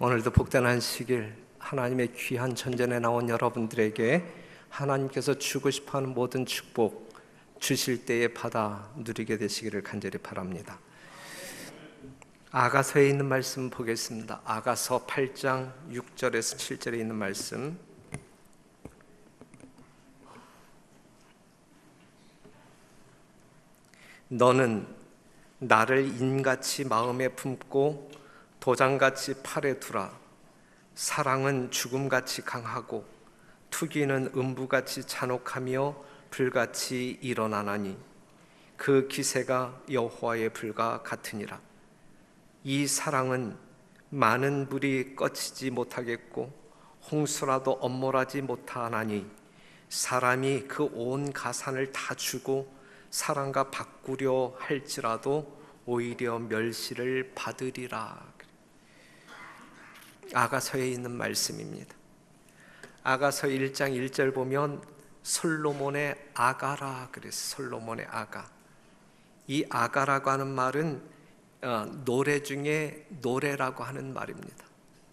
오늘도 복된 안식일, 하나님의 귀한 전전에 나온 여러분들에게 하나님께서 주고 싶어하는 모든 축복 주실 때에 받아 누리게 되시기를 간절히 바랍니다. 아가서에 있는 말씀 보겠습니다. 아가서 8장 6절에서 7절에 있는 말씀. 너는 나를 인같이 마음에 품고 도장같이 팔에 두라. 사랑은 죽음같이 강하고 투기는 음부같이 잔혹하며 불같이 일어나나니 그 기세가 여호와의 불과 같으니라. 이 사랑은 많은 불이 꺼지지 못하겠고 홍수라도 엄몰하지 못하나니 사람이 그 온 가산을 다 주고 사랑과 바꾸려 할지라도 오히려 멸시를 받으리라. 아가서에 있는 말씀입니다. 아가서 1장 1절 보면 솔로몬의 아가라 그랬어요. 솔로몬의 아가. 이 아가라고 하는 말은 노래 중에 노래라고 하는 말입니다.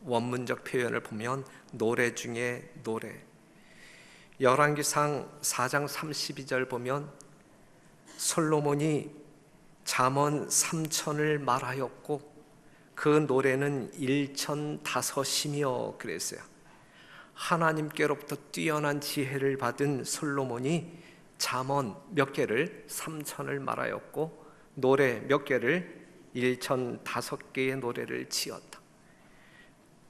원문적 표현을 보면 노래 중에 노래. 열왕기상 4장 32절 보면 솔로몬이 잠언 3천을 말하였고 그 노래는 1,005이며 그랬어요. 하나님께로부터 뛰어난 지혜를 받은 솔로몬이 잠언 몇 개를 3천을 말하였고 노래 몇 개를 1,005개의 노래를 지었다.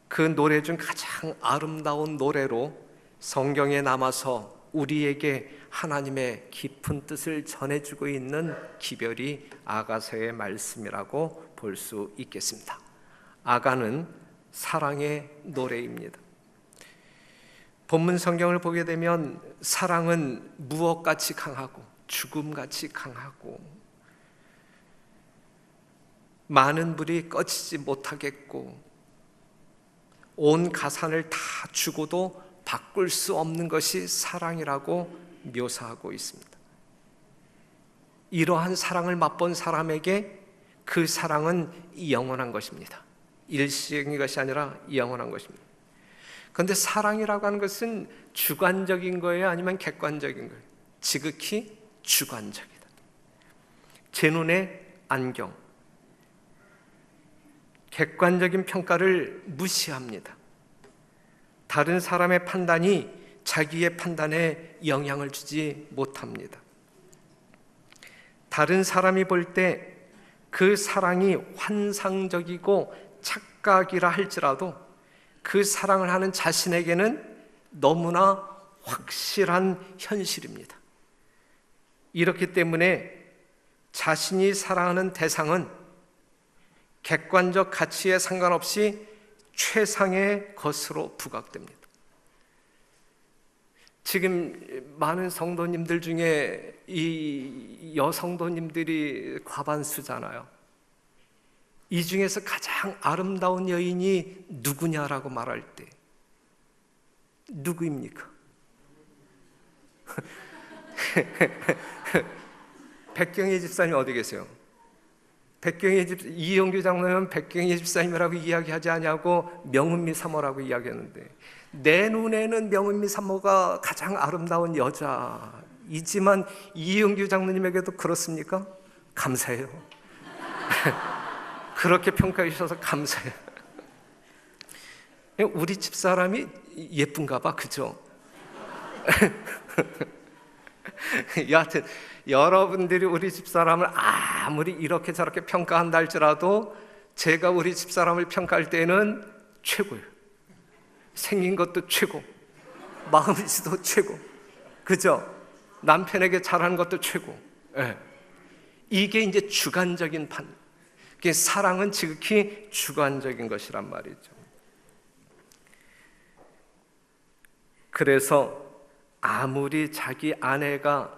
그 노래 중 가장 아름다운 노래로 성경에 남아서 우리에게 하나님의 깊은 뜻을 전해주고 있는 기별이 아가서의 말씀이라고 볼 수 있겠습니다. 아가는 사랑의 노래입니다. 본문 성경을 보게 되면 사랑은 무엇같이 강하고 죽음같이 강하고 많은 불이 꺼지지 못하겠고 온 가산을 다 주고도 바꿀 수 없는 것이 사랑이라고 묘사하고 있습니다. 이러한 사랑을 맛본 사람에게 그 사랑은 영원한 것입니다. 일시적인 것이 아니라 영원한 것입니다. 그런데 사랑이라고 하는 것은 주관적인 거예요? 아니면 객관적인 거예요? 지극히 주관적이다. 제 눈에 안경. 객관적인 평가를 무시합니다. 다른 사람의 판단이 자기의 판단에 영향을 주지 못합니다. 다른 사람이 볼 때 그 사랑이 환상적이고 착각이라 할지라도 그 사랑을 하는 자신에게는 너무나 확실한 현실입니다. 이렇기 때문에 자신이 사랑하는 대상은 객관적 가치에 상관없이 최상의 것으로 부각됩니다. 지금 많은 성도님들 중에 이 여성도님들이 과반수잖아요. 이 중에서 가장 아름다운 여인이 누구냐라고 말할 때 누구입니까? 백경희 집사님 어디 계세요? 백경희 집 이영규 장로는 백경희 집사님이라고 이야기하지 않냐고 명은미 사모라고 이야기했는데 내 눈에는 명은미 사모가 가장 아름다운 여자이지만 이영규 장로님에게도 그렇습니까? 감사해요. 그렇게 평가해 주셔서 감사해요. 우리 집사람이 예쁜가 봐, 그죠? 여하튼 여러분들이 우리 집사람을 아무리 이렇게 저렇게 평가한다 할지라도 제가 우리 집사람을 평가할 때는 최고예요. 생긴 것도 최고, 마음씨도 최고, 그죠? 남편에게 잘하는 것도 최고. 네. 이게 이제 주관적인 판. 사랑은 지극히 주관적인 것이란 말이죠. 그래서 아무리 자기 아내가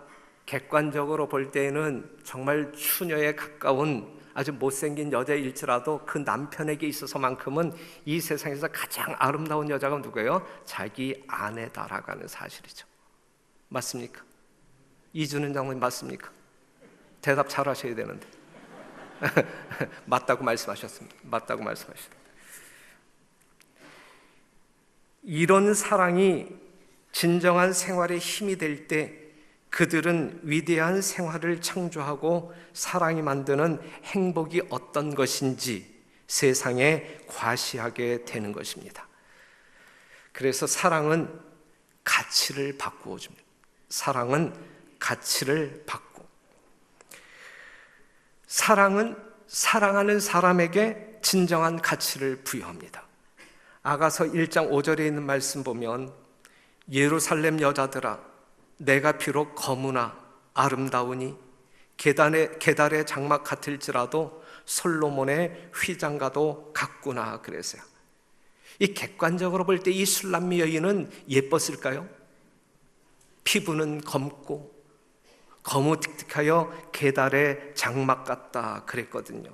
객관적으로 볼 때에는 정말 추녀에 가까운 아주 못생긴 여자일지라도 그 남편에게 있어서만큼은 이 세상에서 가장 아름다운 여자가 누구예요? 자기 아내다라고 하는 사실이죠. 맞습니까? 이준은 장모님 맞습니까? 대답 잘 하셔야 되는데. 맞다고 말씀하셨습니다. 맞다고 말씀하셨습니다. 이런 사랑이 진정한 생활의 힘이 될 때 그들은 위대한 생활을 창조하고 사랑이 만드는 행복이 어떤 것인지 세상에 과시하게 되는 것입니다. 그래서 사랑은 가치를 바꾸어 줍니다. 사랑은 가치를 바꾸어. 사랑은 사랑하는 사람에게 진정한 가치를 부여합니다. 아가서 1장 5절에 있는 말씀 보면 예루살렘 여자들아 내가 비록 거무나 아름다우니 계달의 장막 같을지라도 솔로몬의 휘장과도 같구나 그랬어요. 이 객관적으로 볼 때 이 술람미 여인은 예뻤을까요? 피부는 검고 거무틱틱하여 계달의 장막 같다 그랬거든요.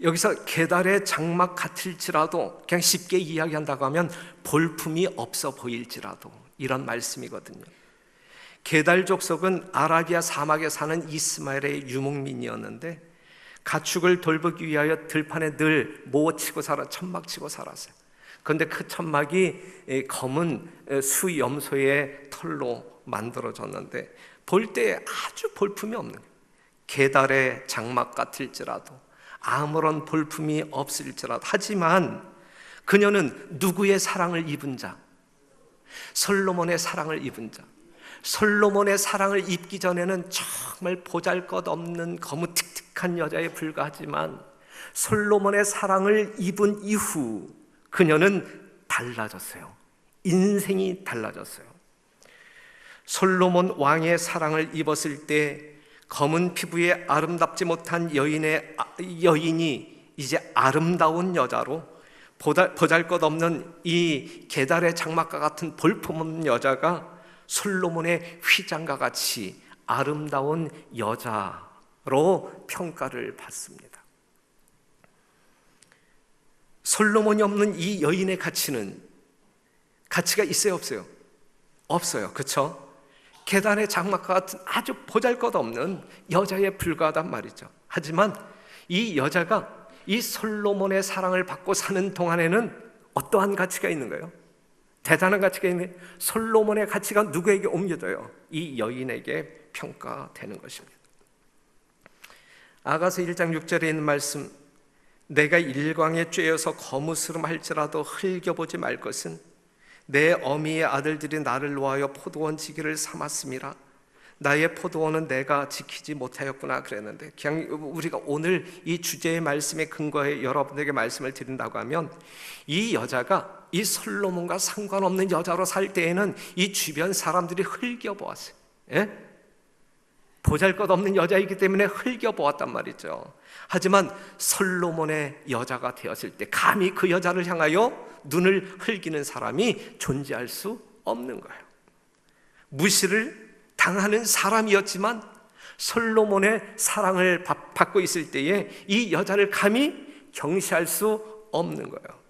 여기서 계달의 장막 같을지라도 그냥 쉽게 이야기한다고 하면 볼품이 없어 보일지라도 이런 말씀이거든요. 계달 족속은 아라비아 사막에 사는 이스마엘의 유목민이었는데 가축을 돌보기 위하여 들판에 늘 모치고 천막 치고 살았어요. 그런데 그 천막이 검은 수염소의 털로 만들어졌는데 볼 때 아주 볼품이 없는 거예요. 계달의 장막 같을지라도 아무런 볼품이 없을지라도 하지만 그녀는 누구의 사랑을 입은 자? 솔로몬의 사랑을 입은 자. 솔로몬의 사랑을 입기 전에는 정말 보잘것없는 거무틱틱한 여자에 불과하지만 솔로몬의 사랑을 입은 이후 그녀는 달라졌어요. 인생이 달라졌어요. 솔로몬 왕의 사랑을 입었을 때 검은 피부에 아름답지 못한 여인이 이제 아름다운 여자로 보잘것없는 이 계달의 장막과 같은 볼품없는 여자가 솔로몬의 휘장과 같이 아름다운 여자로 평가를 받습니다. 솔로몬이 없는 이 여인의 가치가 있어요, 없어요? 없어요, 그렇죠? 계단의 장막과 같은 아주 보잘것없는 여자에 불과하단 말이죠. 하지만 이 여자가 이 솔로몬의 사랑을 받고 사는 동안에는 어떠한 가치가 있는 거예요? 대단한 가치가 있는 솔로몬의 가치가 누구에게 옮겨져요? 이 여인에게 평가되는 것입니다. 아가서 1장 6절에 있는 말씀, 내가 일광에 쬐어서 거무스름할지라도 흘겨보지 말 것은 내 어미의 아들들이 나를 놓아여 포도원 지기를 삼았음이라. 나의 포도원은 내가 지키지 못하였구나 그랬는데, 그냥 우리가 오늘 이 주제의 말씀에 근거해 여러분에게 말씀을 드린다고 하면, 이 여자가 이 솔로몬과 상관없는 여자로 살 때에는 이 주변 사람들이 흘겨보았어요. 예? 보잘것없는 여자이기 때문에 흘겨보았단 말이죠. 하지만 솔로몬의 여자가 되었을 때 감히 그 여자를 향하여 눈을 흘기는 사람이 존재할 수 없는 거예요. 무시를 당하는 사람이었지만 솔로몬의 사랑을 받고 있을 때에 이 여자를 감히 경시할 수 없는 거예요.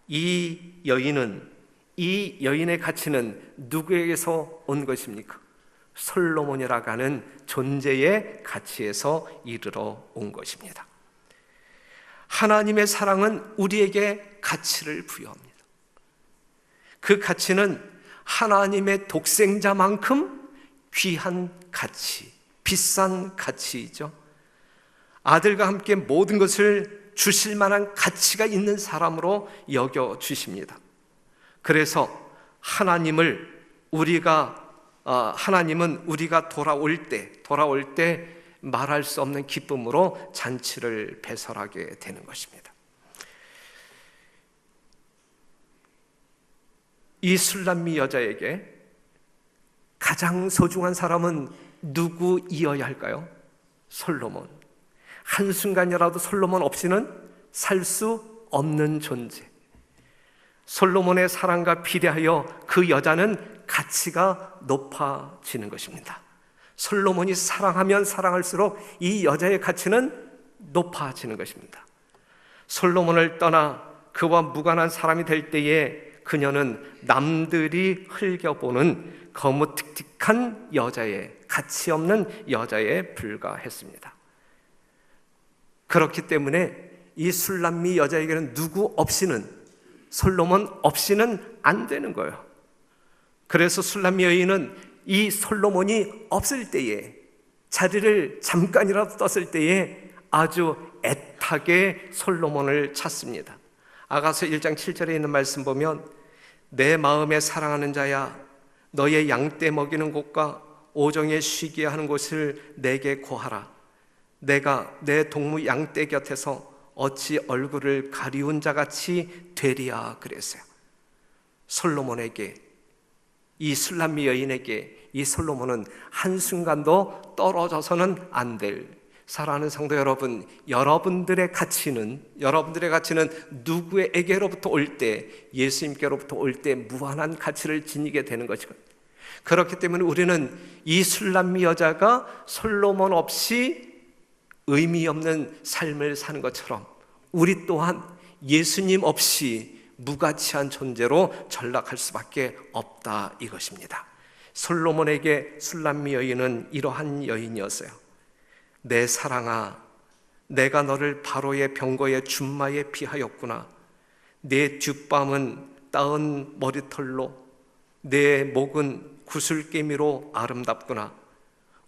이 여인의 가치는 누구에게서 온 것입니까? 솔로몬이라고 하는 존재의 가치에서 이르러 온 것입니다. 하나님의 사랑은 우리에게 가치를 부여합니다. 그 가치는 하나님의 독생자만큼 귀한 가치, 비싼 가치이죠. 아들과 함께 모든 것을 주실 만한 가치가 있는 사람으로 여겨주십니다. 그래서 하나님은 우리가 돌아올 때 말할 수 없는 기쁨으로 잔치를 배설하게 되는 것입니다. 이 술람미 여자에게 가장 소중한 사람은 누구이어야 할까요? 솔로몬. 한순간이라도 솔로몬 없이는 살 수 없는 존재. 솔로몬의 사랑과 비례하여 그 여자는 가치가 높아지는 것입니다. 솔로몬이 사랑하면 사랑할수록 이 여자의 가치는 높아지는 것입니다. 솔로몬을 떠나 그와 무관한 사람이 될 때에 그녀는 남들이 흘겨보는 거무틱틱한 여자의, 가치 없는 여자에 불과했습니다. 그렇기 때문에 이 술람미 여자에게는 누구 없이는 솔로몬 없이는 안 되는 거예요. 그래서 술람 여인은 이 솔로몬이 없을 때에, 자리를 잠깐이라도 떴을 때에 아주 애타게 솔로몬을 찾습니다. 아가서 1장 7절에 있는 말씀 보면, 내 마음에 사랑하는 자야, 너의 양떼 먹이는 곳과 오정에 쉬게 하는 곳을 내게 구하라. 내가 내 동무 양떼 곁에서 어찌 얼굴을 가리운 자같이 되리야 그랬어요. 솔로몬에게, 이 술람미 여인에게 이 솔로몬은 한순간도 떨어져서는 안 될, 사랑하는 성도 여러분, 여러분들의 가치는 누구에게로부터 올 때, 예수님께로부터 올 때 무한한 가치를 지니게 되는 것이거든요. 그렇기 때문에 우리는 이 술람미 여자가 솔로몬 없이 의미 없는 삶을 사는 것처럼 우리 또한 예수님 없이 무가치한 존재로 전락할 수밖에 없다, 이것입니다. 솔로몬에게 술람미 여인은 이러한 여인이었어요. 내 사랑아, 내가 너를 바로의 병거의 준마에 피하였구나. 내 뒷밤은 따은 머리털로, 내 목은 구슬개미로 아름답구나.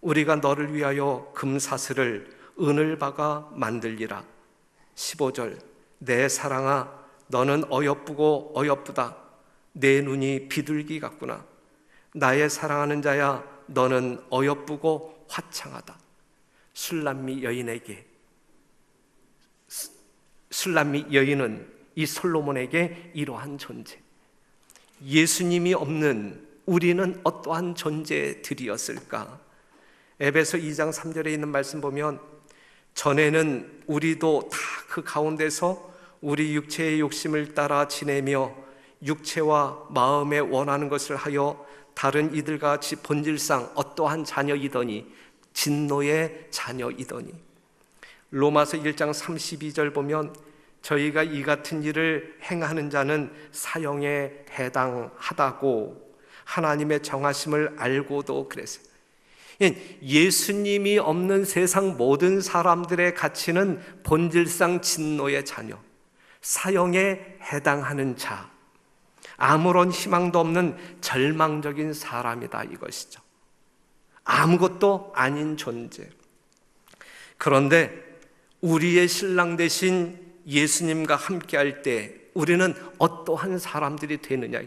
우리가 너를 위하여 금사슬을 은을 박아 만들리라. 15절, 내 사랑아, 너는 어여쁘고 어여쁘다. 내 눈이 비둘기 같구나. 나의 사랑하는 자야, 너는 어여쁘고 화창하다. 술람미 여인은 이 솔로몬에게 이러한 존재, 예수님이 없는 우리는 어떠한 존재들이었을까? 에베소 2장 3절에 있는 말씀 보면, 전에는 우리도 다 그 가운데서 우리 육체의 욕심을 따라 지내며 육체와 마음에 원하는 것을 하여 다른 이들과 같이 본질상 어떠한 자녀이더니, 진노의 자녀이더니. 로마서 1장 32절 보면, 저희가 이 같은 일을 행하는 자는 사형에 해당하다고 하나님의 정하심을 알고도 그랬어요. 예수님이 없는 세상 모든 사람들의 가치는 본질상 진노의 자녀, 사형에 해당하는 자, 아무런 희망도 없는 절망적인 사람이다, 이것이죠. 아무것도 아닌 존재. 그런데 우리의 신랑 되신 예수님과 함께할 때 우리는 어떠한 사람들이 되느냐.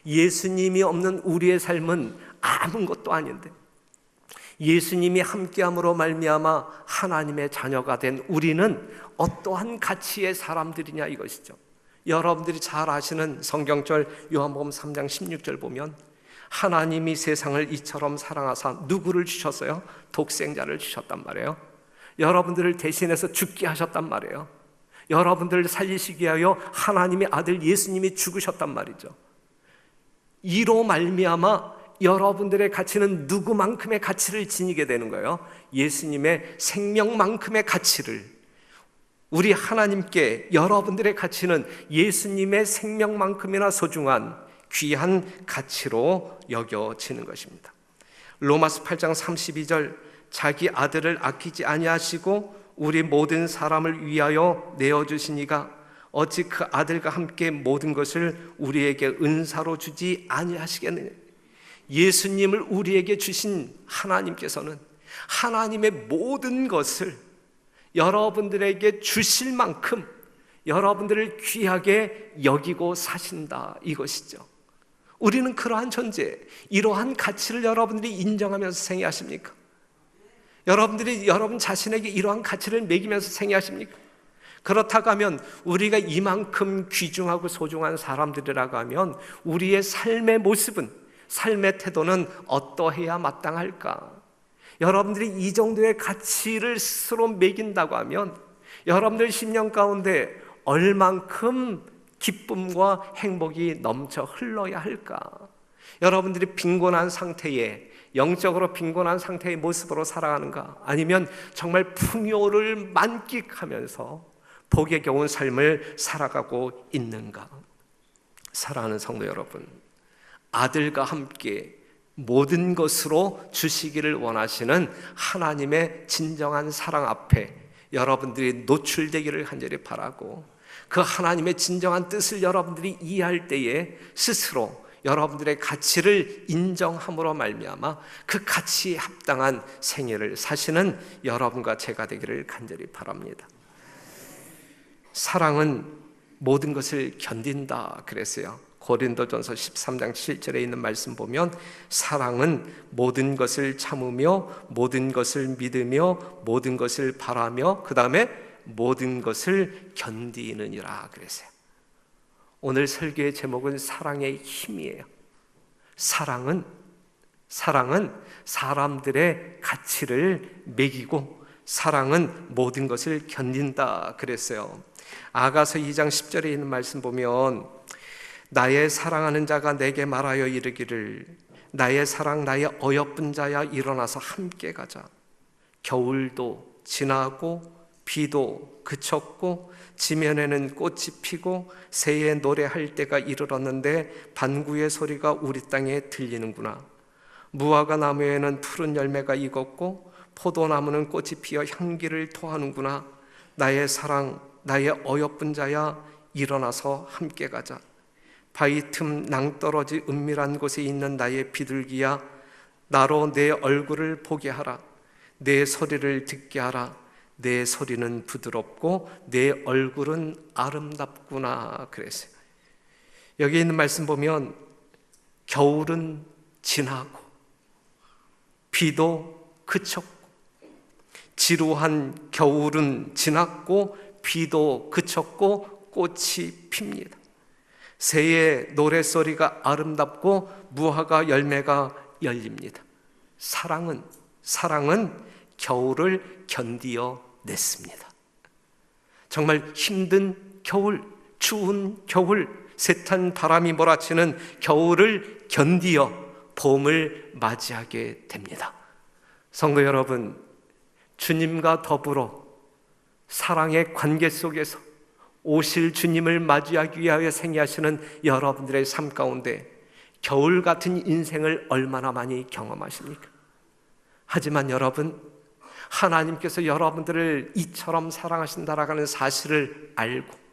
예수님이 없는 우리의 삶은 아무것도 아닌데, 예수님이 함께함으로 말미암아 하나님의 자녀가 된 우리는 어떠한 가치의 사람들이냐, 이것이죠. 여러분들이 잘 아시는 성경절 요한복음 3장 16절 보면, 하나님이 세상을 이처럼 사랑하사 누구를 주셨어요? 독생자를 주셨단 말이에요. 여러분들을 대신해서 죽게 하셨단 말이에요. 여러분들을 살리시기 위하여 하나님의 아들 예수님이 죽으셨단 말이죠. 이로 말미암아 여러분들의 가치는 누구만큼의 가치를 지니게 되는 거예요? 예수님의 생명만큼의 가치를. 우리 하나님께 여러분들의 가치는 예수님의 생명만큼이나 소중한 귀한 가치로 여겨지는 것입니다. 로마서 8장 32절, 자기 아들을 아끼지 아니하시고 우리 모든 사람을 위하여 내어주시니가 어찌 그 아들과 함께 모든 것을 우리에게 은사로 주지 아니하시겠느냐. 예수님을 우리에게 주신 하나님께서는 하나님의 모든 것을 여러분들에게 주실 만큼 여러분들을 귀하게 여기고 사신다, 이것이죠. 우리는 그러한 존재, 이러한 가치를 여러분들이 인정하면서 생애하십니까? 여러분들이 여러분 자신에게 이러한 가치를 매기면서 생애하십니까? 그렇다고 하면, 우리가 이만큼 귀중하고 소중한 사람들이라고 하면 우리의 삶의 모습은, 삶의 태도는 어떠해야 마땅할까? 여러분들이 이 정도의 가치를 스스로 매긴다고 하면 여러분들 심령 가운데 얼만큼 기쁨과 행복이 넘쳐 흘러야 할까? 여러분들이 빈곤한 상태에, 영적으로 빈곤한 상태의 모습으로 살아가는가? 아니면 정말 풍요를 만끽하면서 복에 겨운 삶을 살아가고 있는가? 사랑하는 성도 여러분, 아들과 함께 모든 것으로 주시기를 원하시는 하나님의 진정한 사랑 앞에 여러분들이 노출되기를 간절히 바라고, 그 하나님의 진정한 뜻을 여러분들이 이해할 때에 스스로 여러분들의 가치를 인정함으로 말미암아 그 가치에 합당한 생애를 사시는 여러분과 제가 되기를 간절히 바랍니다. 사랑은 모든 것을 견딘다 그랬어요. 고린도전서 13장 7절에 있는 말씀 보면 사랑은 모든 것을 참으며 모든 것을 믿으며 모든 것을 바라며 그 다음에 모든 것을 견디느니라 그랬어요. 오늘 설교의 제목은 사랑의 힘이에요. 사랑은 사람들의 가치를 매기고 사랑은 모든 것을 견딘다 그랬어요. 아가서 2장 10절에 있는 말씀 보면 나의 사랑하는 자가 내게 말하여 이르기를 나의 사랑 나의 어여쁜 자야 일어나서 함께 가자. 겨울도 지나고 비도 그쳤고 지면에는 꽃이 피고 새의 노래할 때가 이르렀는데 반구의 소리가 우리 땅에 들리는구나. 무화과 나무에는 푸른 열매가 익었고 포도나무는 꽃이 피어 향기를 토하는구나. 나의 사랑 나의 어여쁜 자야 일어나서 함께 가자. 바위 틈 낭떠러지 은밀한 곳에 있는 나의 비둘기야 나로 내 얼굴을 보게 하라. 내 소리를 듣게 하라. 내 소리는 부드럽고 내 얼굴은 아름답구나 그랬어요. 여기 있는 말씀 보면 겨울은 지나고 비도 그쳤고 지루한 겨울은 지났고 비도 그쳤고 꽃이 핍니다. 새의 노랫소리가 아름답고 무화과 열매가 열립니다. 사랑은 겨울을 견디어 냈습니다. 정말 힘든 겨울, 추운 겨울, 습한 바람이 몰아치는 겨울을 견디어 봄을 맞이하게 됩니다. 성도 여러분, 주님과 더불어 사랑의 관계 속에서 오실 주님을 맞이하기 위하여 생애하시는 여러분들의 삶 가운데 겨울 같은 인생을 얼마나 많이 경험하십니까? 하지만 여러분, 하나님께서 여러분들을 이처럼 사랑하신다라는 사실을 알고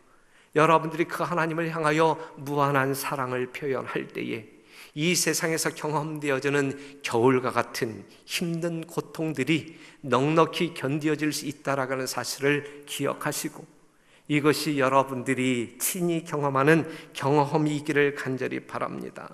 여러분들이 그 하나님을 향하여 무한한 사랑을 표현할 때에 이 세상에서 경험되어지는 겨울과 같은 힘든 고통들이 넉넉히 견디어질 수 있다라는 사실을 기억하시고 이것이 여러분들이 친히 경험하는 경험이기를 간절히 바랍니다.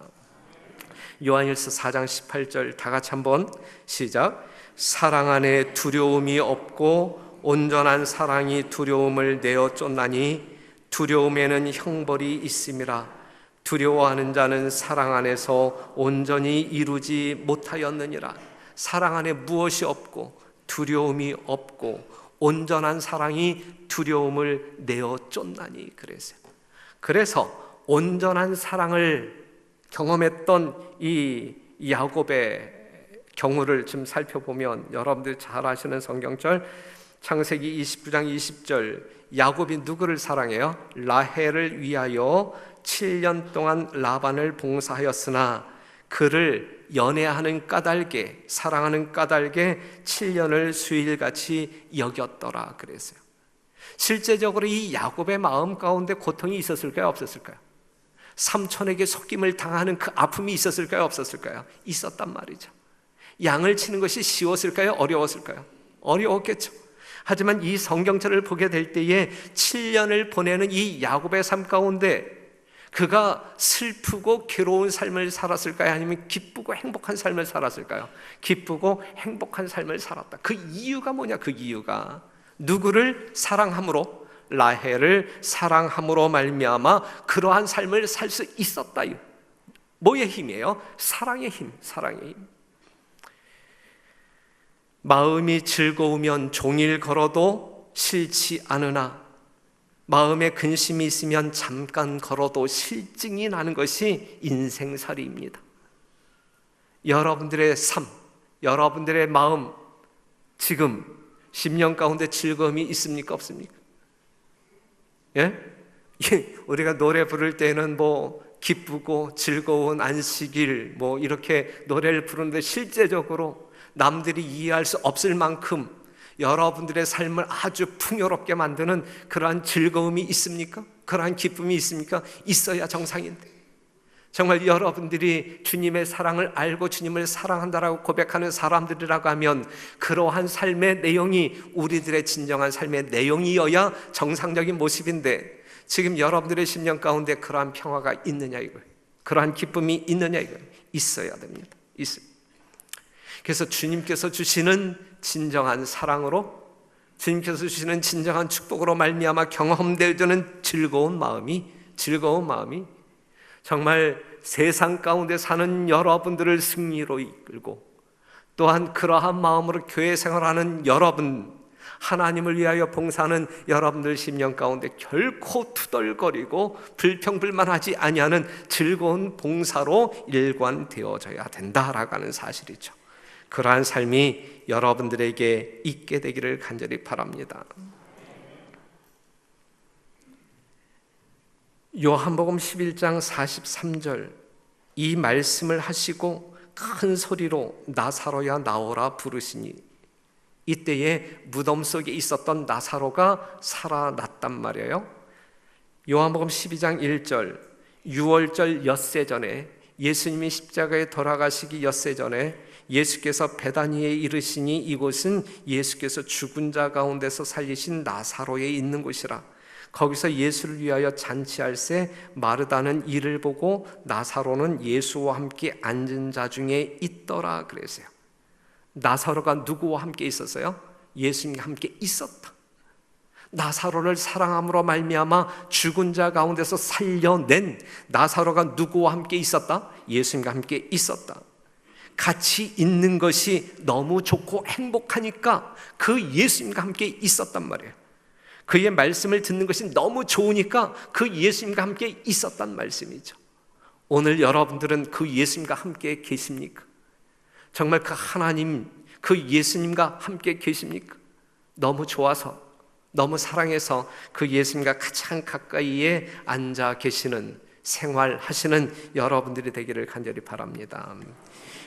요한일서 4장 18절 다 같이 한번 시작. 사랑 안에 두려움이 없고 온전한 사랑이 두려움을 내어 쫓나니 두려움에는 형벌이 있음이라. 두려워하는 자는 사랑 안에서 온전히 이루지 못하였느니라. 사랑 안에 무엇이 없고 두려움이 없고 온전한 사랑이 두려움을 내어 쫓나니 그랬어요. 그래서 온전한 사랑을 경험했던 이 야곱의 경우를 좀 살펴보면 여러분들 잘 아시는 성경절 창세기 29장 20절 야곱이 누구를 사랑해요? 라헬을 위하여 7년 동안 라반을 봉사하였으나 그를 연애하는 까닭에 사랑하는 까닭에 7년을 수일같이 여겼더라 그랬어요. 실제적으로 이 야곱의 마음 가운데 고통이 있었을까요? 없었을까요? 삼촌에게 속임을 당하는 그 아픔이 있었을까요? 없었을까요? 있었단 말이죠. 양을 치는 것이 쉬웠을까요? 어려웠을까요? 어려웠겠죠. 하지만 이 성경절을 보게 될 때에 7년을 보내는 이 야곱의 삶 가운데 그가 슬프고 괴로운 삶을 살았을까요? 아니면 기쁘고 행복한 삶을 살았을까요? 기쁘고 행복한 삶을 살았다. 그 이유가 뭐냐? 그 이유가 누구를 사랑함으로 라헬을 사랑함으로 말미암아 그러한 삶을 살 수 있었다. 뭐의 힘이에요? 사랑의 힘, 사랑의 힘. 마음이 즐거우면 종일 걸어도 싫지 않으나 마음에 근심이 있으면 잠깐 걸어도 실증이 나는 것이 인생살이입니다. 여러분들의 삶, 여러분들의 마음 지금 10년 가운데 즐거움이 있습니까? 없습니까? 예? 우리가 노래 부를 때는 뭐 기쁘고 즐거운 안식일 뭐 이렇게 노래를 부르는데 실제적으로 남들이 이해할 수 없을 만큼 여러분들의 삶을 아주 풍요롭게 만드는 그러한 즐거움이 있습니까? 그러한 기쁨이 있습니까? 있어야 정상인데, 정말 여러분들이 주님의 사랑을 알고 주님을 사랑한다라고 고백하는 사람들이라고 하면 그러한 삶의 내용이 우리들의 진정한 삶의 내용이어야 정상적인 모습인데, 지금 여러분들의 심령 가운데 그러한 평화가 있느냐 이거예요. 그러한 기쁨이 있느냐 이거예요. 있어야 됩니다. 그래서 주님께서 주시는 진정한 사랑으로, 주님께서 주시는 진정한 축복으로 말미암아 경험되어지는 즐거운 마음이 정말 세상 가운데 사는 여러분들을 승리로 이끌고, 또한 그러한 마음으로 교회 생활하는 여러분, 하나님을 위하여 봉사하는 여러분들 심령 가운데 결코 투덜거리고 불평불만하지 아니하는 즐거운 봉사로 일관되어져야 된다라고 하는 사실이죠. 그러한 삶이 여러분들에게 있게 되기를 간절히 바랍니다. 요한복음 11장 43절, 이 말씀을 하시고 큰 소리로 나사로야 나오라 부르시니, 이때에 무덤 속에 있었던 나사로가 살아났단 말이에요. 요한복음 12장 1절, 6월절 엿새 전에, 예수님이 십자가에 돌아가시기 엿새 전에 예수께서 베다니에 이르시니 이곳은 예수께서 죽은 자 가운데서 살리신 나사로에 있는 곳이라. 거기서 예수를 위하여 잔치할새 마르다는 이를 보고 나사로는 예수와 함께 앉은 자 중에 있더라 그랬어요. 나사로가 누구와 함께 있었어요? 예수님과 함께 있었다. 나사로를 사랑함으로 말미암아 죽은 자 가운데서 살려낸 나사로가 누구와 함께 있었다? 예수님과 함께 있었다. 같이 있는 것이 너무 좋고 행복하니까 그 예수님과 함께 있었단 말이에요. 그의 말씀을 듣는 것이 너무 좋으니까 그 예수님과 함께 있었단 말씀이죠. 오늘 여러분들은 그 예수님과 함께 계십니까? 정말 그 하나님, 그 예수님과 함께 계십니까? 너무 좋아서, 너무 사랑해서 그 예수님과 가장 가까이에 앉아 계시는, 생활하시는 여러분들이 되기를 간절히 바랍니다.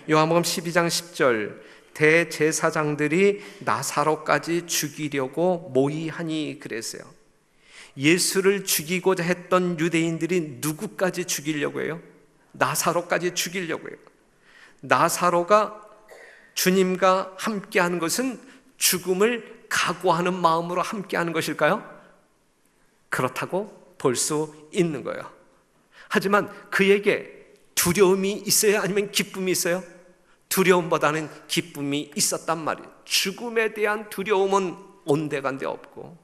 요한복음 12장 10절, 대제사장들이 나사로까지 죽이려고 모의하니 그랬어요. 예수를 죽이고자 했던 유대인들이 누구까지 죽이려고 해요? 나사로까지 죽이려고 해요. 나사로가 주님과 함께하는 것은 죽음을 각오하는 마음으로 함께하는 것일까요? 그렇다고 볼 수 있는 거예요. 하지만 그에게 두려움이 있어요? 아니면 기쁨이 있어요? 두려움보다는 기쁨이 있었단 말이에요. 죽음에 대한 두려움은 온데간데 없고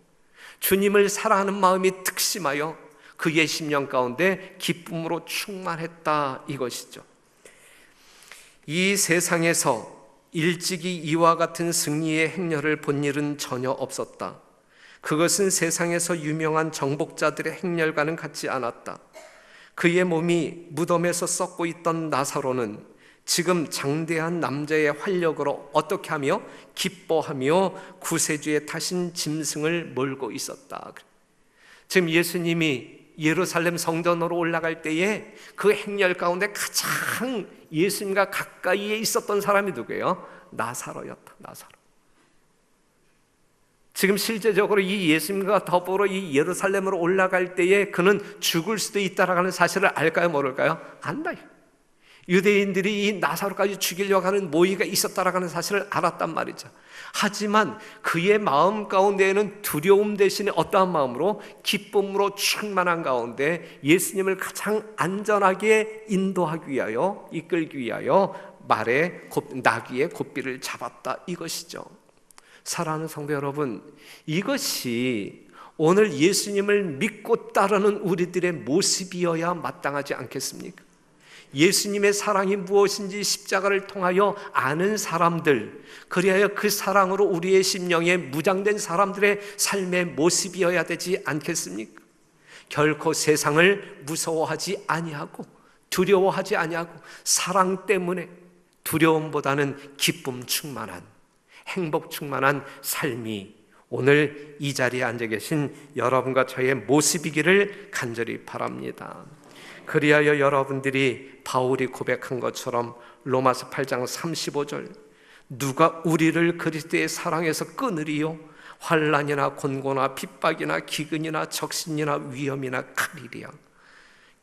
주님을 사랑하는 마음이 특심하여 그의 심령 가운데 기쁨으로 충만했다 이것이죠. 이 세상에서 일찍이 이와 같은 승리의 행렬을 본 일은 전혀 없었다. 그것은 세상에서 유명한 정복자들의 행렬과는 같지 않았다. 그의 몸이 무덤에서 썩고 있던 나사로는 지금 장대한 남자의 활력으로 어떻게 하며 기뻐하며 구세주에 타신 짐승을 몰고 있었다. 지금 예수님이 예루살렘 성전으로 올라갈 때에 그 행렬 가운데 가장 예수님과 가까이에 있었던 사람이 누구예요? 나사로였다. 나사로. 지금 실제적으로 이 예수님과 더불어 이 예루살렘으로 올라갈 때에 그는 죽을 수도 있다라는 사실을 알까요? 모를까요? 안다. 유대인들이 이 나사로까지 죽이려고 하는 모의가 있었다라는 사실을 알았단 말이죠. 하지만 그의 마음 가운데에는 두려움 대신에 어떠한 마음으로? 기쁨으로 충만한 가운데 예수님을 가장 안전하게 인도하기 위하여, 이끌기 위하여 나귀의 곱비를 잡았다 이것이죠. 사랑하는 성도 여러분, 이것이 오늘 예수님을 믿고 따르는 우리들의 모습이어야 마땅하지 않겠습니까? 예수님의 사랑이 무엇인지 십자가를 통하여 아는 사람들, 그리하여 그 사랑으로 우리의 심령에 무장된 사람들의 삶의 모습이어야 되지 않겠습니까? 결코 세상을 무서워하지 아니하고 두려워하지 아니하고 사랑 때문에 두려움보다는 기쁨 충만한, 행복 충만한 삶이 오늘 이 자리에 앉아 계신 여러분과 저의 모습이기를 간절히 바랍니다. 그리하여 여러분들이 바울이 고백한 것처럼 로마서 8장 35절, 누가 우리를 그리스도의 사랑에서 끊으리요? 환난이나 곤고나 핍박이나 기근이나 적신이나 위험이나 칼이리야.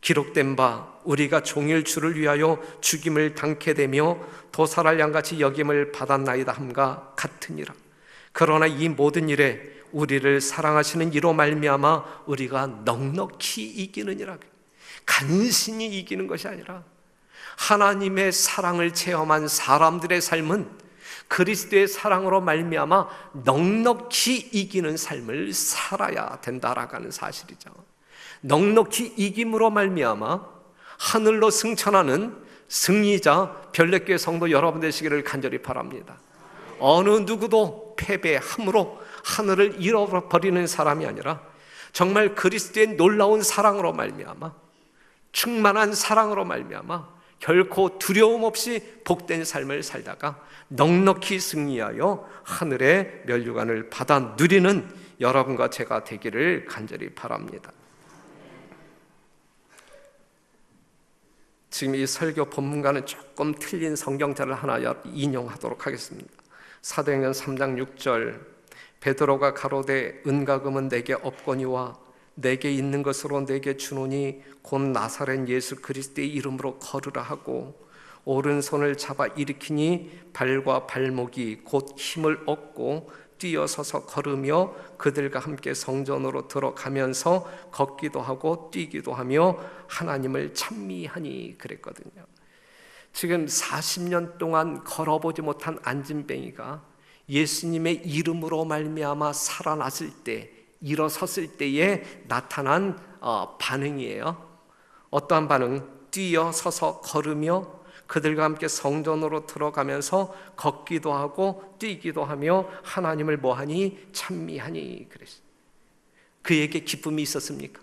기록된 바 우리가 종일 주를 위하여 죽임을 당케 되며 도살할 양같이 여김을 받았나이다 함과 같으니라. 그러나 이 모든 일에 우리를 사랑하시는 이로 말미암아 우리가 넉넉히 이기느니라. 간신히 이기는 것이 아니라 하나님의 사랑을 체험한 사람들의 삶은 그리스도의 사랑으로 말미암아 넉넉히 이기는 삶을 살아야 된다라고 하는 사실이죠. 넉넉히 이김으로 말미암아 하늘로 승천하는 승리자 별내교회 성도 여러분 되시기를 간절히 바랍니다. 어느 누구도 패배함으로 하늘을 잃어버리는 사람이 아니라 정말 그리스도의 놀라운 사랑으로 말미암아 충만한 사랑으로 말미암아 결코 두려움 없이 복된 삶을 살다가 넉넉히 승리하여 하늘의 면류관을 받아 누리는 여러분과 제가 되기를 간절히 바랍니다. 지금 이 설교 본문과는 조금 틀린 성경자를 하나 인용하도록 하겠습니다. 사도행전 3장 6절, 베드로가 가로되 은과 금은 내게 없거니와 내게 있는 것으로 내게 주노니 곧 나사렛 예수 그리스도의 이름으로 걸으라 하고 오른손을 잡아 일으키니 발과 발목이 곧 힘을 얻고 뛰어서서 걸으며 그들과 함께 성전으로 들어가면서 걷기도 하고 뛰기도 하며 하나님을 찬미하니 그랬거든요. 지금 40년 동안 걸어보지 못한 안진뱅이가 예수님의 이름으로 말미암아 살아났을 때, 일어섰을 때에 나타난 반응이에요. 어떠한 반응? 뛰어서서 걸으며 그들과 함께 성전으로 들어가면서 걷기도 하고 뛰기도 하며 하나님을 뭐하니? 찬미하니 그랬어요. 그에게 기쁨이 있었습니까?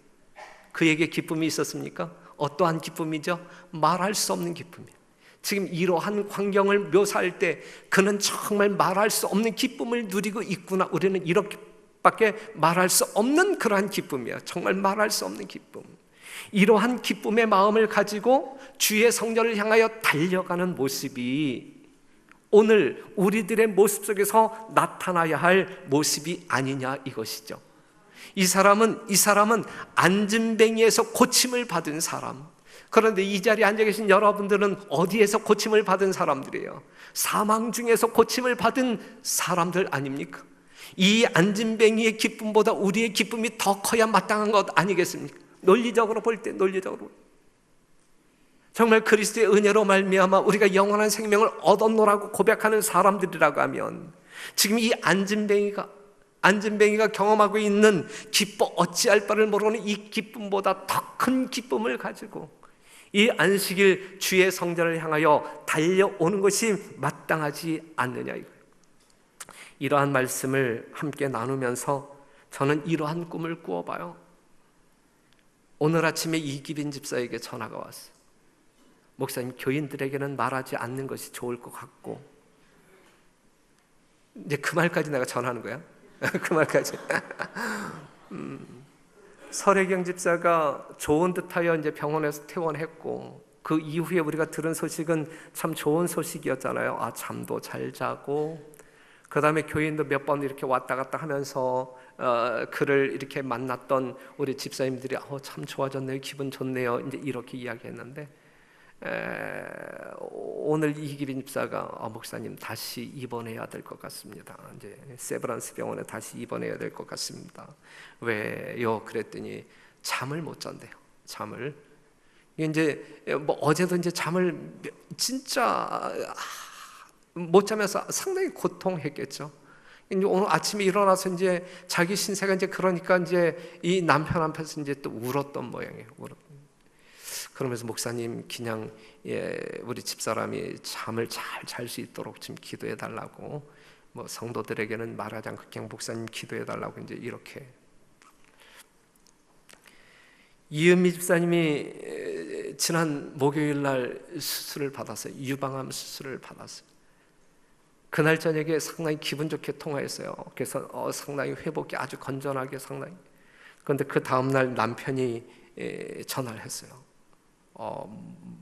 그에게 기쁨이 있었습니까? 어떠한 기쁨이죠? 말할 수 없는 기쁨이에요. 지금 이러한 광경을 묘사할 때 그는 정말 말할 수 없는 기쁨을 누리고 있구나. 우리는 이렇게밖에 말할 수 없는 그러한 기쁨이야. 정말 말할 수 없는 기쁨. 이러한 기쁨의 마음을 가지고 주의 성전을 향하여 달려가는 모습이 오늘 우리들의 모습 속에서 나타나야 할 모습이 아니냐 이것이죠. 이 사람은 안진뱅이에서 고침을 받은 사람. 그런데 이 자리에 앉아 계신 여러분들은 어디에서 고침을 받은 사람들이에요? 사망 중에서 고침을 받은 사람들 아닙니까? 이 안진뱅이의 기쁨보다 우리의 기쁨이 더 커야 마땅한 것 아니겠습니까? 논리적으로 볼 때, 논리적으로 정말 그리스도의 은혜로 말미암아 우리가 영원한 생명을 얻었노라고 고백하는 사람들이라고 하면 지금 이 안진뱅이가 경험하고 있는 기뻐 어찌할 바를 모르는 이 기쁨보다 더 큰 기쁨을 가지고 이 안식일 주의 성전을 향하여 달려오는 것이 마땅하지 않느냐 이거예요. 이러한 말씀을 함께 나누면서 저는 이러한 꿈을 꾸어봐요. 오늘 아침에 이기빈 집사에게 전화가 왔어요. 목사님, 교인들에게는 말하지 않는 것이 좋을 것 같고. 이제 그 말까지 내가 전하는 거야? 그 말까지. 설혜경 집사가 좋은 듯하여 이제 병원에서 퇴원했고, 그 이후에 우리가 들은 소식은 참 좋은 소식이었잖아요. 아, 잠도 잘 자고, 그 다음에 교인도 몇 번 이렇게 왔다 갔다 하면서 그를 이렇게 만났던 우리 집사님들이 참 좋아졌네요, 기분 좋네요, 이제 이렇게 이야기했는데 오늘 이기빈 집사가 목사님 다시 입원해야 될 것 같습니다. 이제 세브란스 병원에 다시 입원해야 될 것 같습니다. 왜요? 그랬더니 잠을 못 잔대요. 잠을 이제 뭐 어제도 이제 잠을 진짜 못 자면서 상당히 고통했겠죠. 이제 오늘 아침에 일어나서 이제 자기 신세가 이제 그러니까 이제 이 남편 앞에서 이제 또 울었던 모양이에요. 그러면서 목사님 그냥 우리 집사람이 잠을 잘 잘 수 있도록 좀 기도해 달라고, 뭐 성도들에게는 말하지 않고 그냥 목사님 기도해 달라고 이제 이렇게. 이은미 집사님이 지난 목요일 날 수술을 받았어요. 유방암 수술을 받았어요. 그날 저녁에 상당히 기분 좋게 통화했어요. 그래서 상당히 회복이 아주 건전하게 상당히. 그런데 그 다음날 남편이 전화를 했어요.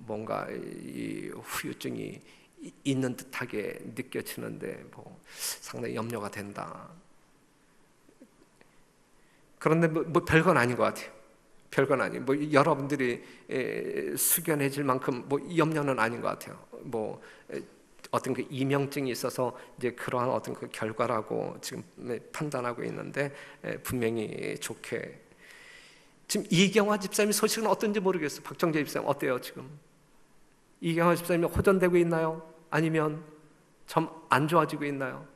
뭔가 이 후유증이 있는 듯하게 느껴지는데 상당히 염려가 된다. 그런데 별건 아닌 것 같아요. 별건 아니. 여러분들이 숙연해질 만큼 염려는 아닌 것 같아요. 어떤 그 이명증이 있어서 이제 그러한 어떤 그 결과라고 지금 판단하고 있는데 분명히 좋게. 지금 이경화 집사님 소식은 어떤지 모르겠어요. 박정재 집사님 어때요 지금? 이경화 집사님이 호전되고 있나요? 아니면 좀 안 좋아지고 있나요?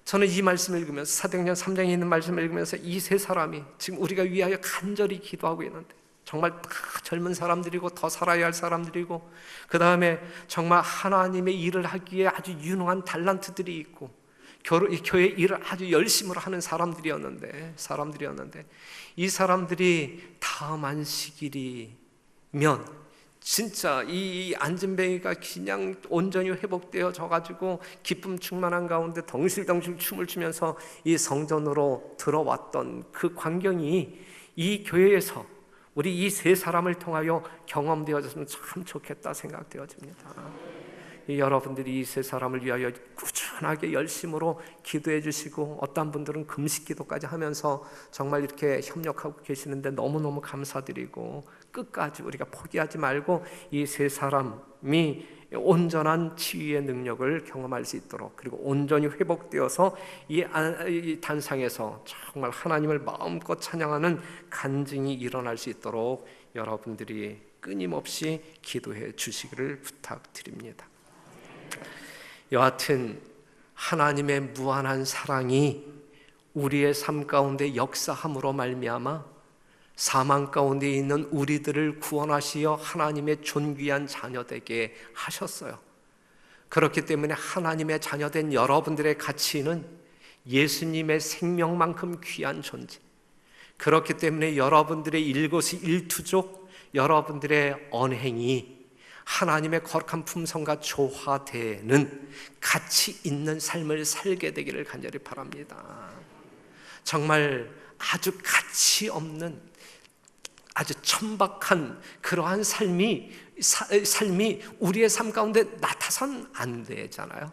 저는 이 말씀을 읽으면서 사도행전 3장에 있는 말씀을 읽으면서 이 세 사람이 지금 우리가 위하여 간절히 기도하고 있는데 정말 다 젊은 사람들이고 더 살아야 할 사람들이고 그 다음에 정말 하나님의 일을 하기에 아주 유능한 달란트들이 있고 교회 일을 아주 열심으로 하는 사람들이었는데 이 사람들이 다음 안식일이면 진짜 이 안진뱅이가 그냥 온전히 회복되어져 가지고 기쁨 충만한 가운데 덩실덩실 춤을 추면서 이 성전으로 들어왔던 그 광경이 이 교회에서 우리 이 세 사람을 통하여 경험되어졌으면 참 좋겠다 생각되어집니다. 여러분들이 이 세 사람을 위하여 꾸준하게 열심으로 기도해 주시고 어떤 분들은 금식 기도까지 하면서 정말 이렇게 협력하고 계시는데 너무너무 감사드리고 끝까지 우리가 포기하지 말고 이 세 사람이 온전한 치유의 능력을 경험할 수 있도록 그리고 온전히 회복되어서 이 단상에서 정말 하나님을 마음껏 찬양하는 간증이 일어날 수 있도록 여러분들이 끊임없이 기도해 주시기를 부탁드립니다. 여하튼 하나님의 무한한 사랑이 우리의 삶 가운데 역사함으로 말미암아 사망 가운데 있는 우리들을 구원하시어 하나님의 존귀한 자녀 되게 하셨어요. 그렇기 때문에 하나님의 자녀된 여러분들의 가치는 예수님의 생명만큼 귀한 존재. 그렇기 때문에 여러분들의 일거수일투족, 여러분들의 언행이 하나님의 거룩한 품성과 조화되는 가치 있는 삶을 살게 되기를 간절히 바랍니다. 정말 아주 가치 없는 아주 천박한 그러한 삶이 우리의 삶 가운데 나타선 안 되잖아요.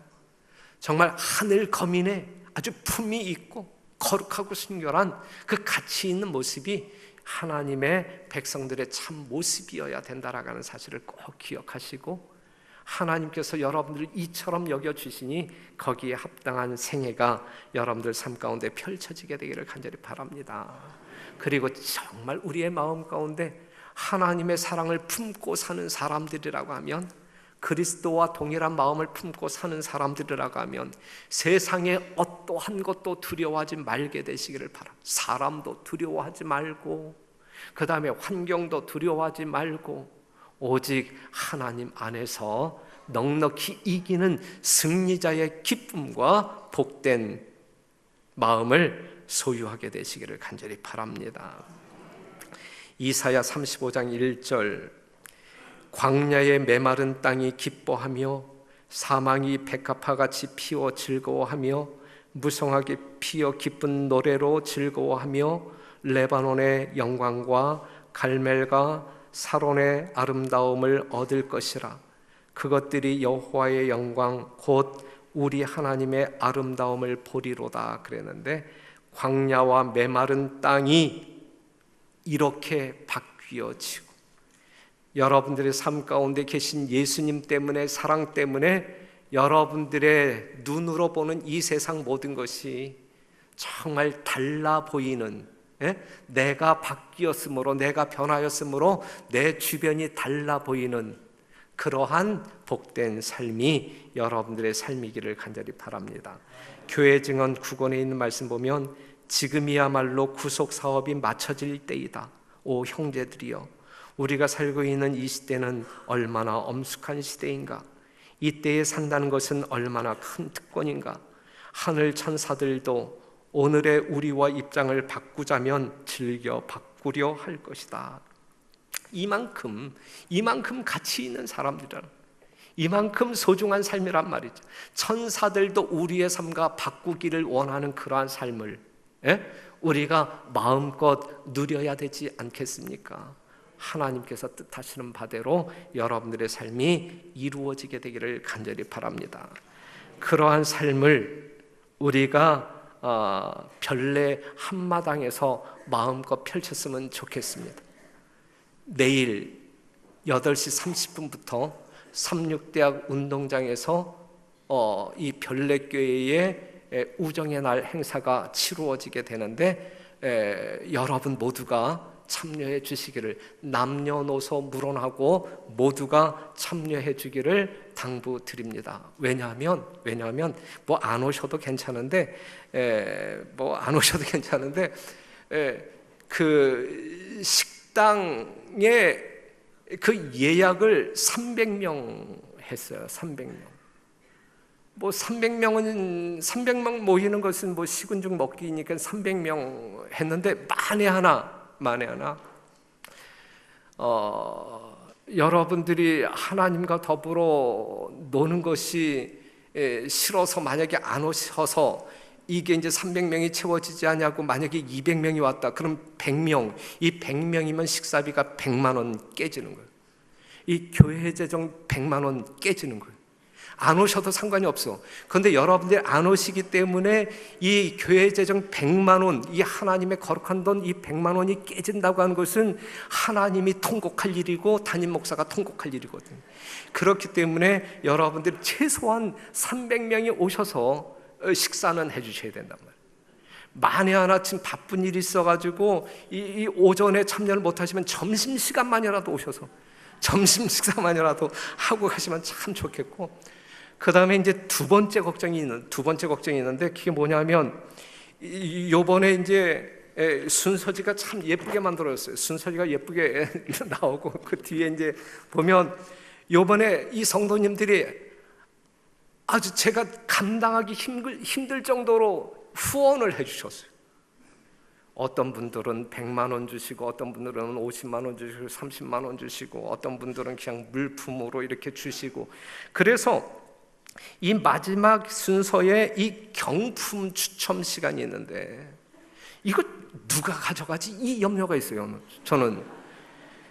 정말 하늘 거민의 아주 품이 있고 거룩하고 순결한 그 가치 있는 모습이 하나님의 백성들의 참 모습이어야 된다라는 사실을 꼭 기억하시고 하나님께서 여러분들을 이처럼 여겨주시니 거기에 합당한 생애가 여러분들 삶 가운데 펼쳐지게 되기를 간절히 바랍니다. 그리고 정말 우리의 마음 가운데 하나님의 사랑을 품고 사는 사람들이라고 하면 그리스도와 동일한 마음을 품고 사는 사람들이라고 하면 세상에 어떠한 것도 두려워하지 말게 되시기를 바랍니다. 사람도 두려워하지 말고 그 다음에 환경도 두려워하지 말고 오직 하나님 안에서 넉넉히 이기는 승리자의 기쁨과 복된 마음을 소유하게 되시기를 간절히 바랍니다. 이사야 35장 1절 광야의 메마른 땅이 기뻐하며 사망이 백합화같이 피어 즐거워하며 무성하게 피어 기쁜 노래로 즐거워하며 레바논의 영광과 갈멜과 사론의 아름다움을 얻을 것이라. 그것들이 여호와의 영광 곧 우리 하나님의 아름다움을 보리로다 그랬는데 광야와 메마른 땅이 이렇게 바뀌어지고 여러분들의 삶 가운데 계신 예수님 때문에 사랑 때문에 여러분들의 눈으로 보는 이 세상 모든 것이 정말 달라 보이는 내가 바뀌었으므로 내가 변하였으므로 내 주변이 달라 보이는 그러한 복된 삶이 여러분들의 삶이기를 간절히 바랍니다. 교회 증언 9권에 있는 말씀 보면 지금이야말로 구속 사업이 마쳐질 때이다. 오 형제들이여 우리가 살고 있는 이 시대는 얼마나 엄숙한 시대인가. 이때에 산다는 것은 얼마나 큰 특권인가. 하늘 천사들도 오늘의 우리와 입장을 바꾸자면 즐겨 바꾸려 할 것이다. 이만큼 가치 있는 사람들이란 이만큼 소중한 삶이란 말이죠. 천사들도 우리의 삶과 바꾸기를 원하는 그러한 삶을 우리가 마음껏 누려야 되지 않겠습니까? 하나님께서 뜻하시는 바대로 여러분들의 삶이 이루어지게 되기를 간절히 바랍니다. 그러한 삶을 우리가 별내 한마당에서 마음껏 펼쳤으면 좋겠습니다. 내일 8시 30분부터 삼육대학 운동장에서 이 별내교회의 우정의 날 행사가 치루어지게 되는데 여러분 모두가 참여해 주시기를, 남녀노소 무론하고 모두가 참여해 주기를 당부드립니다. 왜냐하면 뭐 안 오셔도 괜찮은데 그 식당에 그 예약을 300명 했어요. 300명. 뭐 300명 모이는 것은 뭐 식은 죽 먹기니까 300명 했는데 만에 하나 여러분들이 하나님과 더불어 노는 것이 싫어서 만약에 안 오셔서 이게 이제 300명이 채워지지 않냐고 만약에 200명이 왔다. 그럼 100명, 이 100명이면 식사비가 100만 원 깨지는 거예요. 이 교회 재정 100만 원 깨지는 거예요. 안 오셔도 상관이 없어. 그런데 여러분들이 안 오시기 때문에 이 교회 재정 100만 원, 이 하나님의 거룩한 돈 이 100만 원이 깨진다고 하는 것은 하나님이 통곡할 일이고 담임 목사가 통곡할 일이거든요. 그렇기 때문에 여러분들이 최소한 300명이 오셔서 식사는 해주셔야 된단 말이에요. 만에 하나 지금 바쁜 일이 있어가지고 이 오전에 참여를 못하시면 점심시간만이라도 오셔서 점심 식사만이라도 하고 가시면 참 좋겠고, 그 다음에 이제 두 번째 걱정이 있는데 그게 뭐냐면 요번에 이제 순서지가 참 예쁘게 만들어졌어요. 순서지가 예쁘게 나오고 그 뒤에 이제 보면 요번에 이 성도님들이 아주 제가 감당하기 힘들 정도로 후원을 해주셨어요. 어떤 분들은 100만 원 주시고, 어떤 분들은 50만 원 주시고, 30만 원 주시고, 어떤 분들은 그냥 물품으로 이렇게 주시고. 그래서 이 마지막 순서에 이 경품 추첨 시간이 있는데 이거 누가 가져가지? 이 염려가 있어요. 저는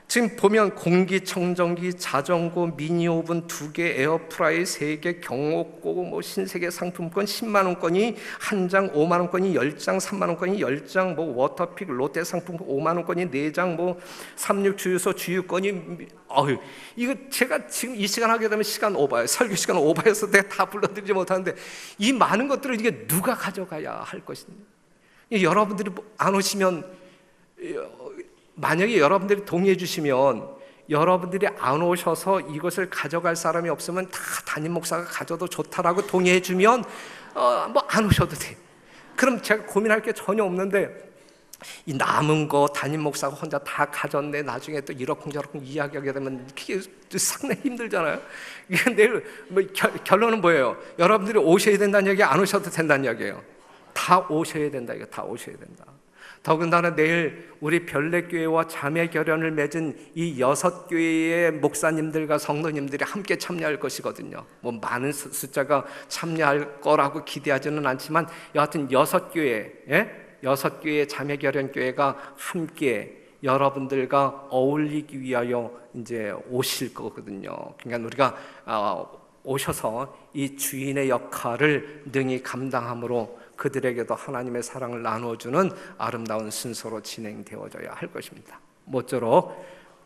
지금 보면 공기청정기, 자전거, 미니오븐 2개, 에어프라이 3개, 경옥고, 뭐 신세계 상품권 10만 원권이 한 장, 5만 원권이 10장, 3만 원권이 10장, 뭐 워터픽, 롯데 상품권 5만 원권이 4장, 뭐 삼육주유소 주유권이 이거 제가 지금 이 시간 하게 되면 시간 오바예요. 설교 시간 오바해서 내가 다 불러드리지 못하는데 이 많은 것들을 이게 누가 가져가야 할 것입니다. 여러분들이 안 오시면, 만약에 여러분들이 동의해 주시면, 여러분들이 안 오셔서 이것을 가져갈 사람이 없으면 다 담임 목사가 가져도 좋다라고 동의해 주면 뭐 안 오셔도 돼. 그럼 제가 고민할 게 전혀 없는데 이 남은 거 담임 목사가 혼자 다 가졌네, 나중에 또 이러쿵저러쿵 이야기하게 되면 그게 상당히 힘들잖아요. 이게 내일 뭐 결론은 뭐예요? 여러분들이 오셔야 된다는 얘기, 안 오셔도 된다는 얘기예요. 다 오셔야 된다. 이거 다 오셔야 된다. 더군다나 내일 우리 별내교회와 자매결연을 맺은 이 6교회의 목사님들과 성도님들이 함께 참여할 것이거든요. 뭐 많은 숫자가 참여할 거라고 기대하지는 않지만 여하튼 6교회 자매결연교회가 함께 여러분들과 어울리기 위하여 이제 오실 거거든요. 그러니까 우리가 오셔서 이 주인의 역할을 능히 감당함으로 그들에게도 하나님의 사랑을 나눠주는 아름다운 순서로 진행되어져야 할 것입니다. 모쪼록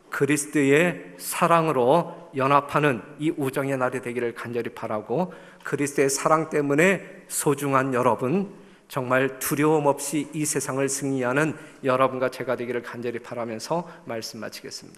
그리스도의 사랑으로 연합하는 이 우정의 날이 되기를 간절히 바라고, 그리스도의 사랑 때문에 소중한 여러분, 정말 두려움 없이 이 세상을 승리하는 여러분과 제가 되기를 간절히 바라면서 말씀 마치겠습니다.